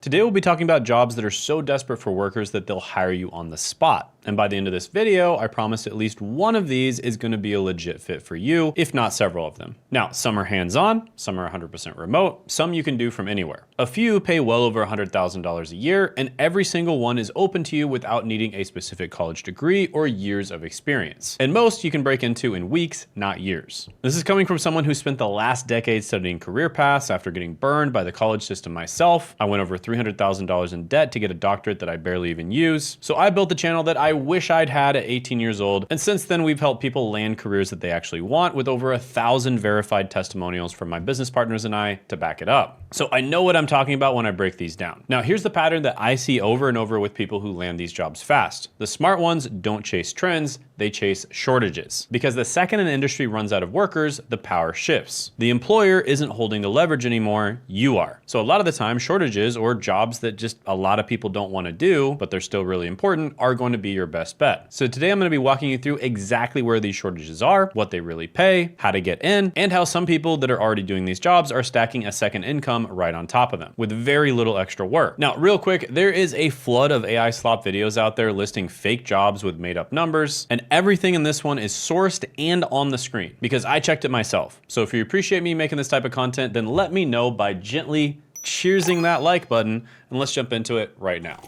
Today we'll be talking about jobs that are so desperate for workers that they'll hire you on the spot. And by the end of this video, I promise at least one of these is going to be a legit fit for you, if not several of them. Now, some are hands-on, some are 100% remote, some you can do from anywhere. A few pay well over $100,000 a year, and every single one is open to you without needing a specific college degree or years of experience. And most you can break into in weeks, not years. This is coming from someone who spent the last decade studying career paths after getting burned by the college system myself. I went over $300,000 in debt to get a doctorate that I barely even use. So I built the channel that I wish I'd had at 18 years old. And since then, we've helped people land careers that they actually want with over 1,000 verified testimonials from my business partners and I to back it up. So I know what I'm talking about when I break these down. Now, here's the pattern that I see over and over with people who land these jobs fast. The smart ones don't chase trends, they chase shortages. Because the second an industry runs out of workers, the power shifts. The employer isn't holding the leverage anymore, you are. So a lot of the time, shortages or jobs that just a lot of people don't want to do, but they're still really important, are going to be your best bet. So today I'm going to be walking you through exactly where these shortages are, what they really pay, how to get in, and how some people that are already doing these jobs are stacking a second income right on top of them with very little extra work. Now, real quick, there is a flood of AI slop videos out there listing fake jobs with made up numbers, and everything in this one is sourced and on the screen because I checked it myself. So if you appreciate me making this type of content, then let me know by gently cheersing that like button, and let's jump into it right now.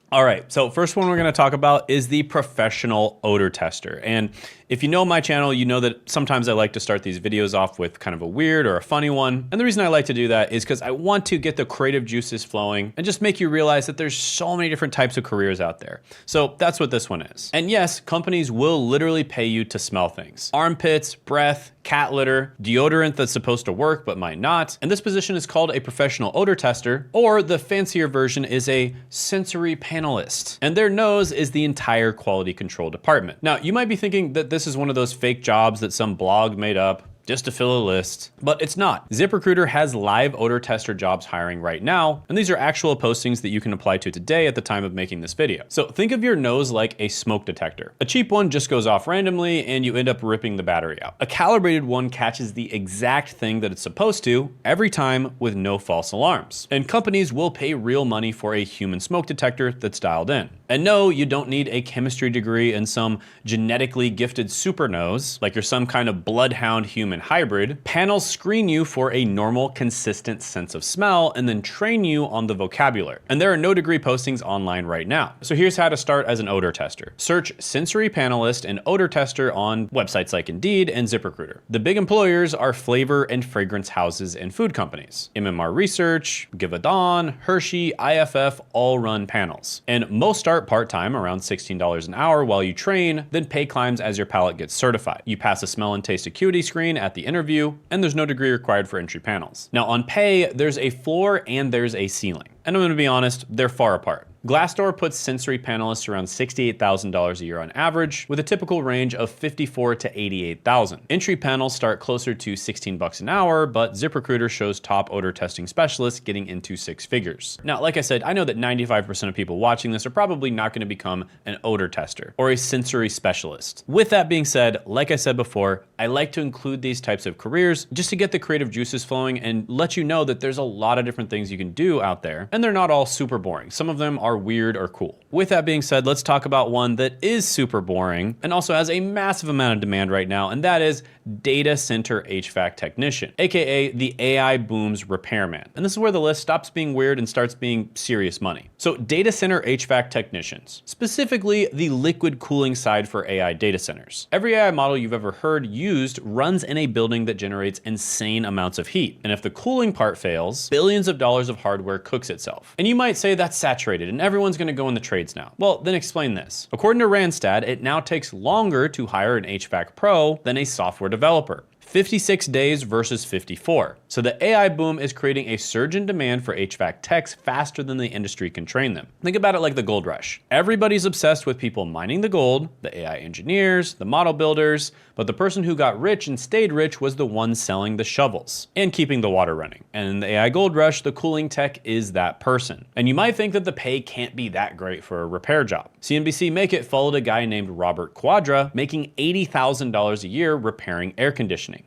All right, so first one we're gonna talk about is the professional odor tester. And if you know my channel, you know that sometimes I like to start these videos off with kind of a weird or a funny one. And the reason I like to do that is because I want to get the creative juices flowing and just make you realize that there's so many different types of careers out there. So that's what this one is. And yes, companies will literally pay you to smell things. Armpits, breath, cat litter, deodorant that's supposed to work but might not. And this position is called a professional odor tester, or the fancier version is a sensory panelist. And their nose is the entire quality control department. Now, you might be thinking that this is one of those fake jobs that some blog made up just to fill a list, but it's not. ZipRecruiter has live odor tester jobs hiring right now, and these are actual postings that you can apply to today at the time of making this video. So think of your nose like a smoke detector. A cheap one just goes off randomly and you end up ripping the battery out. A calibrated one catches the exact thing that it's supposed to every time with no false alarms. And companies will pay real money for a human smoke detector that's dialed in. And no, you don't need a chemistry degree and some genetically gifted super nose, like you're some kind of bloodhound human hybrid. Panels screen you for a normal, consistent sense of smell and then train you on the vocabulary. And there are no degree postings online right now. So here's how to start as an odor tester. Search sensory panelist and odor tester on websites like Indeed and ZipRecruiter. The big employers are flavor and fragrance houses and food companies. MMR Research, Givaudan, Hershey, IFF all run panels. And most start part-time around $16 an hour while you train, then pay climbs as your palate gets certified. You pass a smell and taste acuity screen at the interview, and there's no degree required for entry panels. Now on pay, there's a floor and there's a ceiling. And I'm gonna be honest, they're far apart. Glassdoor puts sensory panelists around $68,000 a year on average, with a typical range of $54,000 to $88,000. Entry panels start closer to $16 an hour, but ZipRecruiter shows top odor testing specialists getting into six figures. Now, like I said, I know that 95% of people watching this are probably not going to become an odor tester or a sensory specialist. With that being said, like I said before, I like to include these types of careers just to get the creative juices flowing and let you know that there's a lot of different things you can do out there, and they're not all super boring. Some of them are weird or cool. With that being said, let's talk about one that is super boring and also has a massive amount of demand right now, and that is data center HVAC technician, aka the AI boom's repairman. And this is where the list stops being weird and starts being serious money. So data center HVAC technicians, specifically the liquid cooling side for AI data centers. Every AI model you've ever heard used runs in a building that generates insane amounts of heat. And if the cooling part fails, billions of dollars of hardware cooks itself. And you might say that's saturated and everyone's gonna go in the trades now. Well, then explain this. According to Randstad, it now takes longer to hire an HVAC pro than a software developer. 56 days versus 54. So the AI boom is creating a surge in demand for HVAC techs faster than the industry can train them. Think about it like the gold rush. Everybody's obsessed with people mining the gold, the AI engineers, the model builders, but the person who got rich and stayed rich was the one selling the shovels and keeping the water running. And in the AI gold rush, the cooling tech is that person. And you might think that the pay can't be that great for a repair job. CNBC Make It followed a guy named Robert Quadra making $80,000 a year repairing air conditioning.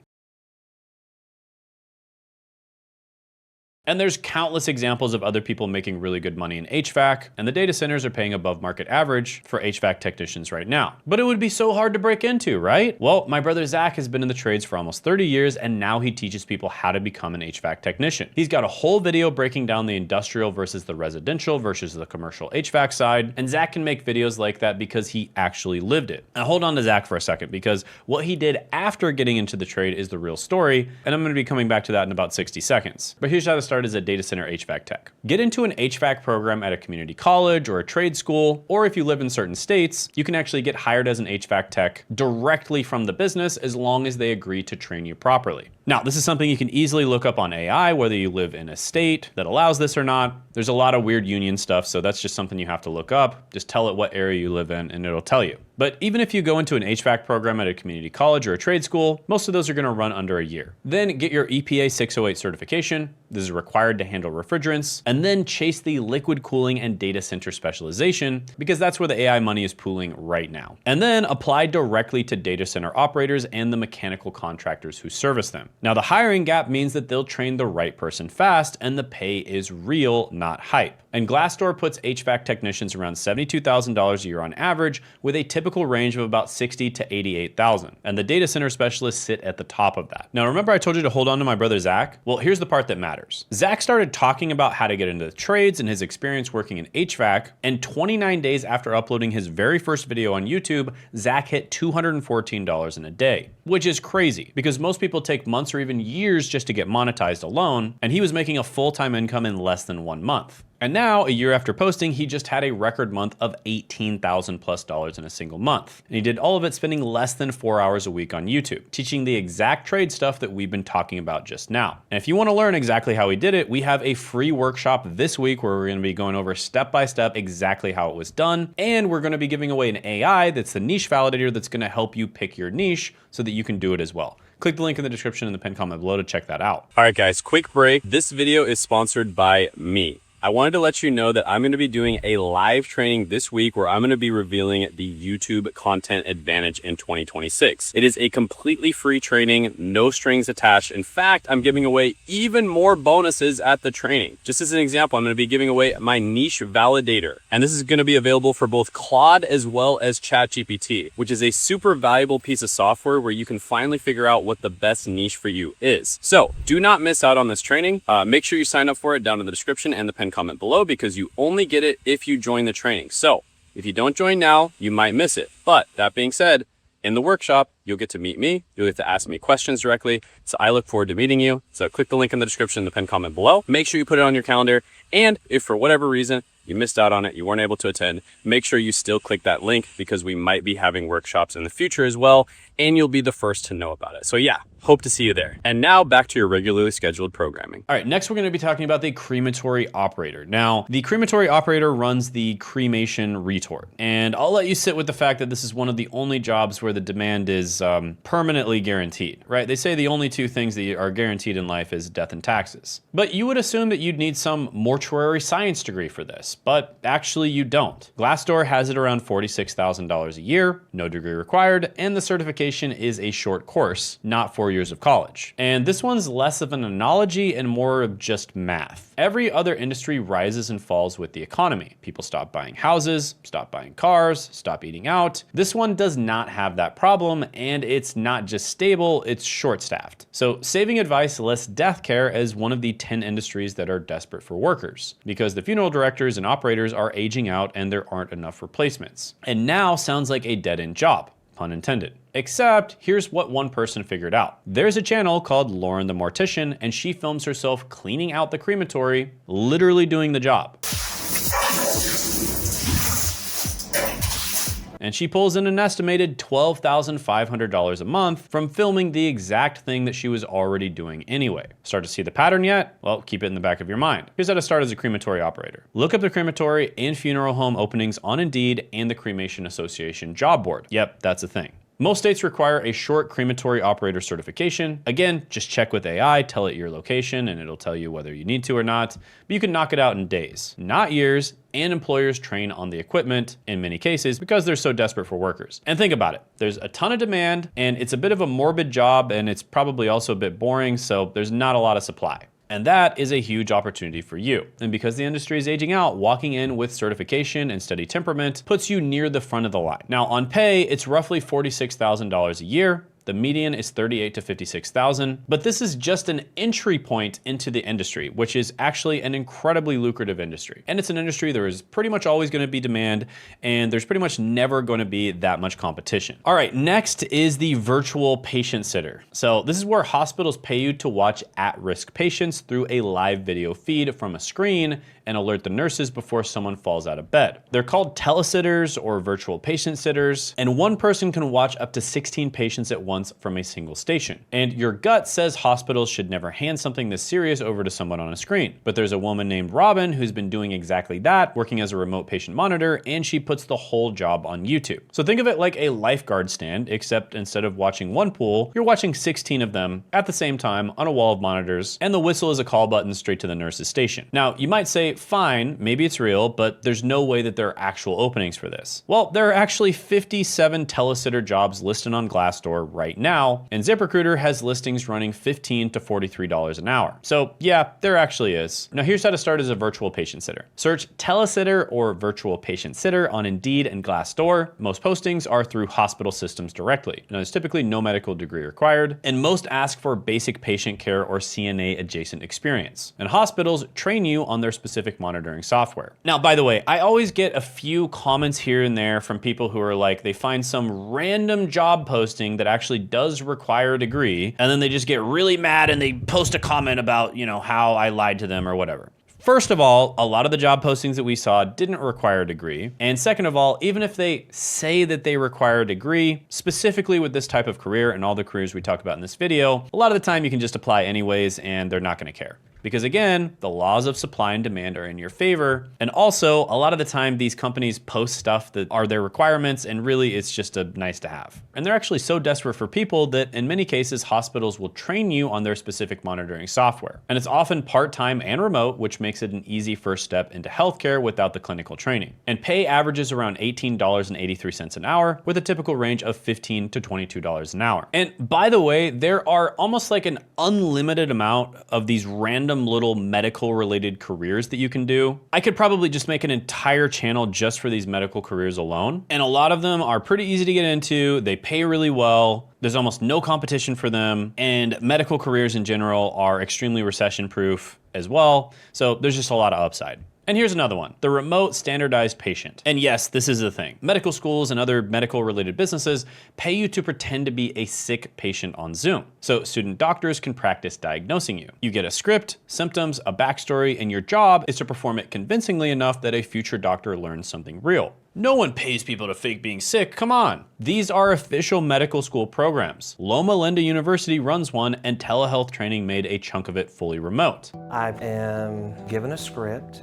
And there's countless examples of other people making really good money in HVAC, and the data centers are paying above market average for HVAC technicians right now. But it would be so hard to break into, right? Well, my brother Zach has been in the trades for almost 30 years, and now he teaches people how to become an HVAC technician. He's got a whole video breaking down the industrial versus the residential versus the commercial HVAC side, and Zach can make videos like that because he actually lived it. Now hold on to Zach for a second, because what he did after getting into the trade is the real story, and I'm gonna be coming back to that in about 60 seconds. But here's how to start as a data center HVAC tech. Get into an HVAC program at a community college or a trade school, or if you live in certain states, you can actually get hired as an HVAC tech directly from the business as long as they agree to train you properly. Now, this is something you can easily look up on AI, whether you live in a state that allows this or not. There's a lot of weird union stuff, so that's just something you have to look up. Just tell it what area you live in and it'll tell you. But even if you go into an HVAC program at a community college or a trade school, most of those are gonna run under a year. Then get your EPA 608 certification. This is required to handle refrigerants, and then chase the liquid cooling and data center specialization, because that's where the AI money is pooling right now. And then apply directly to data center operators and the mechanical contractors who service them. Now, the hiring gap means that they'll train the right person fast, and the pay is real, not hype. And Glassdoor puts HVAC technicians around $72,000 a year on average, with a typical range of about $60,000 to $88,000. And the data center specialists sit at the top of that. Now, remember I told you to hold on to my brother Zach? Well, here's the part that matters. Zach started talking about how to get into the trades and his experience working in HVAC, and 29 days after uploading his very first video on YouTube, Zach hit $214 in a day, which is crazy because most people take months or even years just to get monetized alone, and he was making a full-time income in less than 1 month. And now, a year after posting, he just had a record month of $18,000+ in a single month. And he did all of it spending less than 4 hours a week on YouTube, teaching the exact trade stuff that we've been talking about just now. And if you want to learn exactly how he did it, we have a free workshop this week where we're going to be going over step by step exactly how it was done. And we're going to be giving away an AI that's the niche validator that's going to help you pick your niche so that you can do it as well. Click the link in the description and the pinned comment below to check that out. All right, guys, quick break. This video is sponsored by me. I wanted to let you know that I'm going to be doing a live training this week where I'm going to be revealing the YouTube content advantage in 2026. It is a completely free training, no strings attached. In fact, I'm giving away even more bonuses at the training. Just as an example, I'm going to be giving away my niche validator. And this is going to be available for both Claude as well as ChatGPT, which is a super valuable piece of software where you can finally figure out what the best niche for you is. So do not miss out on this training. Make sure you sign up for it down in the description and the pinned comment below, because you only get it if you join the training. So if you don't join now, you might miss it. But that being said, in the workshop, you'll get to meet me. You'll get to ask me questions directly. So I look forward to meeting you. So click the link in the description, the pinned comment below. Make sure you put it on your calendar. And if for whatever reason you missed out on it, you weren't able to attend, make sure you still click that link, because we might be having workshops in the future as well, and you'll be the first to know about it. So yeah, hope to see you there. And now back to your regularly scheduled programming. All right, next we're going to be talking about the crematory operator. Now, the crematory operator runs the cremation retort, and I'll let you sit with the fact that this is one of the only jobs where the demand is permanently guaranteed, right? They say the only two things that are guaranteed in life is death and taxes. But you would assume that you'd need some mortuary science degree for this, but actually you don't. Glassdoor has it around $46,000 a year, no degree required, and the certification is a short course, not 4 years of college. And this one's less of an analogy and more of just math. Every other industry rises and falls with the economy. People stop buying houses, stop buying cars, stop eating out. This one does not have that problem, and it's not just stable, it's short-staffed. So saving advice lists death care as one of the 10 industries that are desperate for workers, because the funeral directors and operators are aging out and there aren't enough replacements. And now sounds like a dead-end job, pun intended. Except here's what one person figured out. There's a channel called Lauren the Mortician, and she films herself cleaning out the crematory, literally doing the job. And she pulls in an estimated $12,500 a month from filming the exact thing that she was already doing anyway. Start to see the pattern yet? Well, keep it in the back of your mind. Here's how to start as a crematory operator. Look up the crematory and funeral home openings on Indeed and the Cremation Association job board. Yep, that's a thing. Most states require a short crematory operator certification. Again, just check with AI, tell it your location, and it'll tell you whether you need to or not. But you can knock it out in days, not years, and employers train on the equipment in many cases because they're so desperate for workers. And think about it, there's a ton of demand, and it's a bit of a morbid job, and it's probably also a bit boring, so there's not a lot of supply. And that is a huge opportunity for you. And because the industry is aging out, walking in with certification and steady temperament puts you near the front of the line. Now on pay, it's roughly $46,000 a year. The median is $38,000 to $56,000, but this is just an entry point into the industry, which is actually an incredibly lucrative industry. And it's an industry there is pretty much always going to be demand, and there's pretty much never going to be that much competition. All right, next is the virtual patient sitter. So this is where hospitals pay you to watch at-risk patients through a live video feed from a screen and alert the nurses before someone falls out of bed. They're called telesitters or virtual patient sitters, and one person can watch up to 16 patients at once from a single station. And your gut says hospitals should never hand something this serious over to someone on a screen. But there's a woman named Robin who's been doing exactly that, working as a remote patient monitor, and she puts the whole job on YouTube. So think of it like a lifeguard stand, except instead of watching one pool, you're watching 16 of them at the same time on a wall of monitors, and the whistle is a call button straight to the nurse's station. Now, you might say, fine, maybe it's real, but there's no way that there are actual openings for this. Well, there are actually 57 telesitter jobs listed on Glassdoor right now, and ZipRecruiter has listings running $15 to $43 an hour. So yeah, there actually is. Now here's how to start as a virtual patient sitter. Search telesitter or virtual patient sitter on Indeed and Glassdoor. Most postings are through hospital systems directly. Now there's typically no medical degree required, and most ask for basic patient care or CNA adjacent experience. And hospitals train you on their specific monitoring software. Now, by the way, I always get a few comments here and there from people who are like, they find some random job posting that actually does require a degree, and then they just get really mad and they post a comment about, you know, how I lied to them or whatever. First of all, a lot of the job postings that we saw didn't require a degree. And second of all, even if they say that they require a degree, specifically with this type of career and all the careers we talked about in this video, a lot of the time you can just apply anyways and they're not gonna care. Because again, the laws of supply and demand are in your favor. And also, a lot of the time, these companies post stuff that are their requirements, and really it's just a nice to have. And they're actually so desperate for people that in many cases, hospitals will train you on their specific monitoring software. And it's often part-time and remote, which makes it an easy first step into healthcare without the clinical training. And pay averages around $18.83 an hour, with a typical range of $15 to $22 an hour. And by the way, there are almost like an unlimited amount of these random little medical related careers that you can do. I could probably just make an entire channel just for these medical careers alone. And a lot of them are pretty easy to get into. They pay really well. There's almost no competition for them. And medical careers in general are extremely recession proof as well. So there's just a lot of upside. And here's another one, the remote standardized patient. And yes, this is the thing. Medical schools and other medical related businesses pay you to pretend to be a sick patient on Zoom. So student doctors can practice diagnosing you. You get a script, symptoms, a backstory, and your job is to perform it convincingly enough that a future doctor learns something real. No one pays people to fake being sick, come on. These are official medical school programs. Loma Linda University runs one, and telehealth training made a chunk of it fully remote. I am given a script,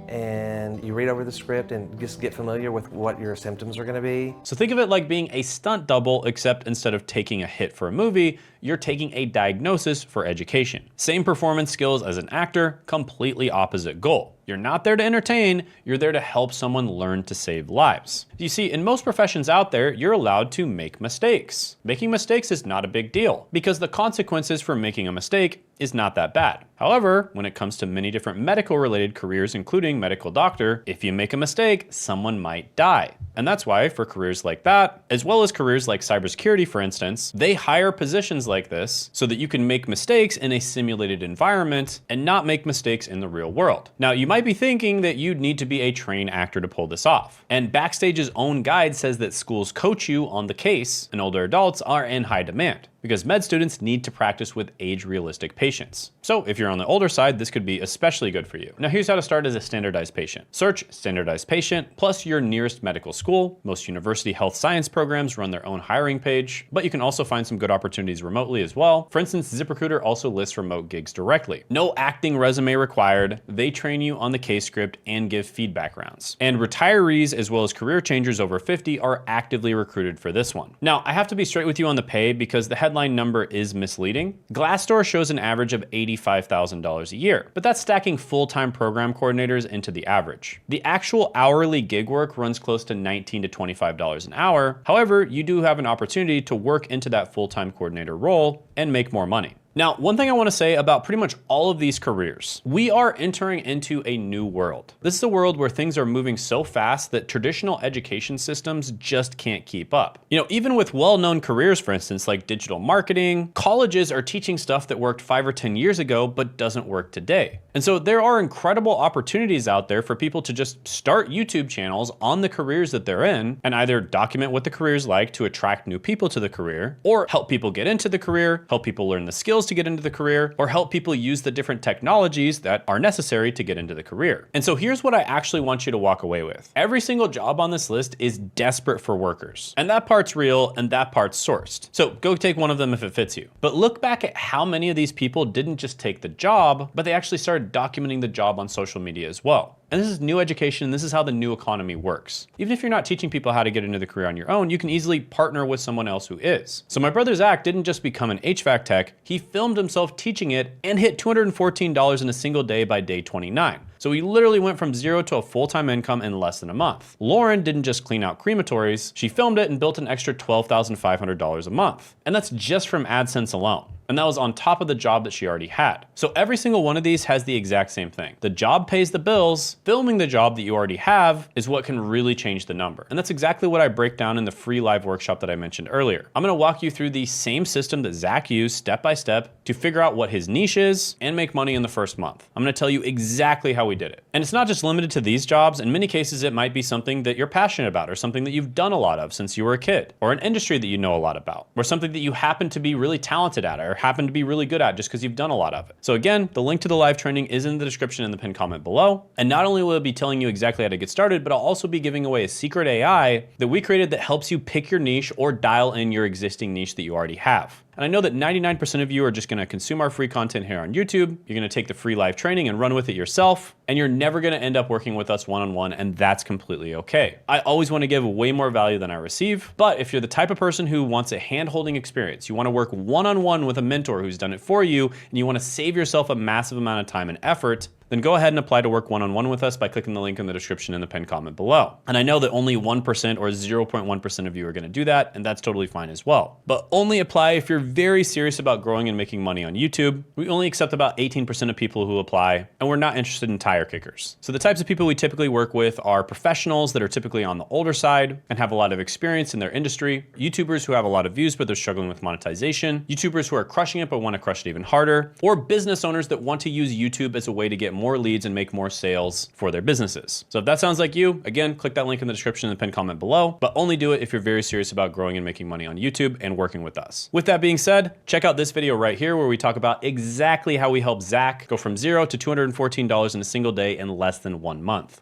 and you read over the script and just get familiar with what your symptoms are gonna be. So think of it like being a stunt double, except instead of taking a hit for a movie, you're taking a diagnosis for education. Same performance skills as an actor, completely opposite goal. You're not there to entertain, you're there to help someone learn to save lives. You see, in most professions out there, you're allowed to make mistakes. Making mistakes is not a big deal, because the consequences for making a mistake is not that bad. However, when it comes to many different medical related careers, including medical doctor, if you make a mistake, someone might die. And that's why for careers like that, as well as careers like cybersecurity, for instance, they hire positions like this so that you can make mistakes in a simulated environment and not make mistakes in the real world. Now, you might be thinking that you'd need to be a trained actor to pull this off. And Backstage's own guide says that schools coach you on the case, and older adults are in high demand, because med students need to practice with age-realistic patients. So if you're on the older side, this could be especially good for you. Now here's how to start as a standardized patient. Search standardized patient plus your nearest medical school. Most university health science programs run their own hiring page, but you can also find some good opportunities remotely as well. For instance, ZipRecruiter also lists remote gigs directly. No acting resume required. They train you on the case script and give feedback rounds. And retirees as well as career changers over 50 are actively recruited for this one. Now, I have to be straight with you on the pay because the headline number is misleading. Glassdoor shows an average of $85,000 a year, but that's stacking full-time program coordinators into the average. The actual hourly gig work runs close to $19 to $25 an hour. However, you do have an opportunity to work into that full-time coordinator role and make more money. Now, one thing I want to say about pretty much all of these careers, we are entering into a new world. This is a world where things are moving so fast that traditional education systems just can't keep up. You know, even with well-known careers, for instance, like digital marketing, colleges are teaching stuff that worked 5 or 10 years ago, but doesn't work today. And so there are incredible opportunities out there for people to just start YouTube channels on the careers that they're in and either document what the career is like to attract new people to the career, or help people get into the career, help people learn the skills to get into the career, or help people use the different technologies that are necessary to get into the career. And so here's what I actually want you to walk away with. Every single job on this list is desperate for workers. And that part's real and that part's sourced. So go take one of them if it fits you. But look back at how many of these people didn't just take the job, but they actually started documenting the job on social media as well. And this is new education. This is how the new economy works. Even if you're not teaching people how to get into the career on your own, you can easily partner with someone else who is. So my brother Zach didn't just become an HVAC tech, he filmed himself teaching it and hit $214 in a single day by day 29. So he literally went from zero to a full-time income in less than a month. Lauren didn't just clean out crematories, she filmed it and built an extra $12,500 a month. And that's just from AdSense alone. And that was on top of the job that she already had. So every single one of these has the exact same thing. The job pays the bills, filming the job that you already have is what can really change the number. And that's exactly what I break down in the free live workshop that I mentioned earlier. I'm gonna walk you through the same system that Zach used step by step to figure out what his niche is and make money in the first month. I'm gonna tell you exactly how we did it. And it's not just limited to these jobs. In many cases, it might be something that you're passionate about or something that you've done a lot of since you were a kid, or an industry that you know a lot about, or something that you happen to be really talented at or happen to be really good at just because you've done a lot of it. So again, the link to the live training is in the description in the pinned comment below. And not only will it be telling you exactly how to get started, but I'll also be giving away a secret AI that we created that helps you pick your niche or dial in your existing niche that you already have. And I know that 99% of you are just gonna consume our free content here on YouTube. You're gonna take the free live training and run with it yourself, and you're never gonna end up working with us one-on-one, and that's completely okay. I always wanna give way more value than I receive, but if you're the type of person who wants a hand-holding experience, you wanna work one-on-one with a mentor who's done it for you, and you wanna save yourself a massive amount of time and effort, then go ahead and apply to work one-on-one with us by clicking the link in the description in the pinned comment below. And I know that only 1% or 0.1% of you are gonna do that, and that's totally fine as well. But only apply if you're very serious about growing and making money on YouTube. We only accept about 18% of people who apply, and we're not interested in tire kickers. So the types of people we typically work with are professionals that are typically on the older side and have a lot of experience in their industry, YouTubers who have a lot of views but they're struggling with monetization, YouTubers who are crushing it but wanna crush it even harder, or business owners that want to use YouTube as a way to get more leads and make more sales for their businesses. So if that sounds like you, again, click that link in the description in the pinned comment below, but only do it if you're very serious about growing and making money on YouTube and working with us. With that being said, check out this video right here where we talk about exactly how we help Zach go from zero to $214 in a single day in less than 1 month.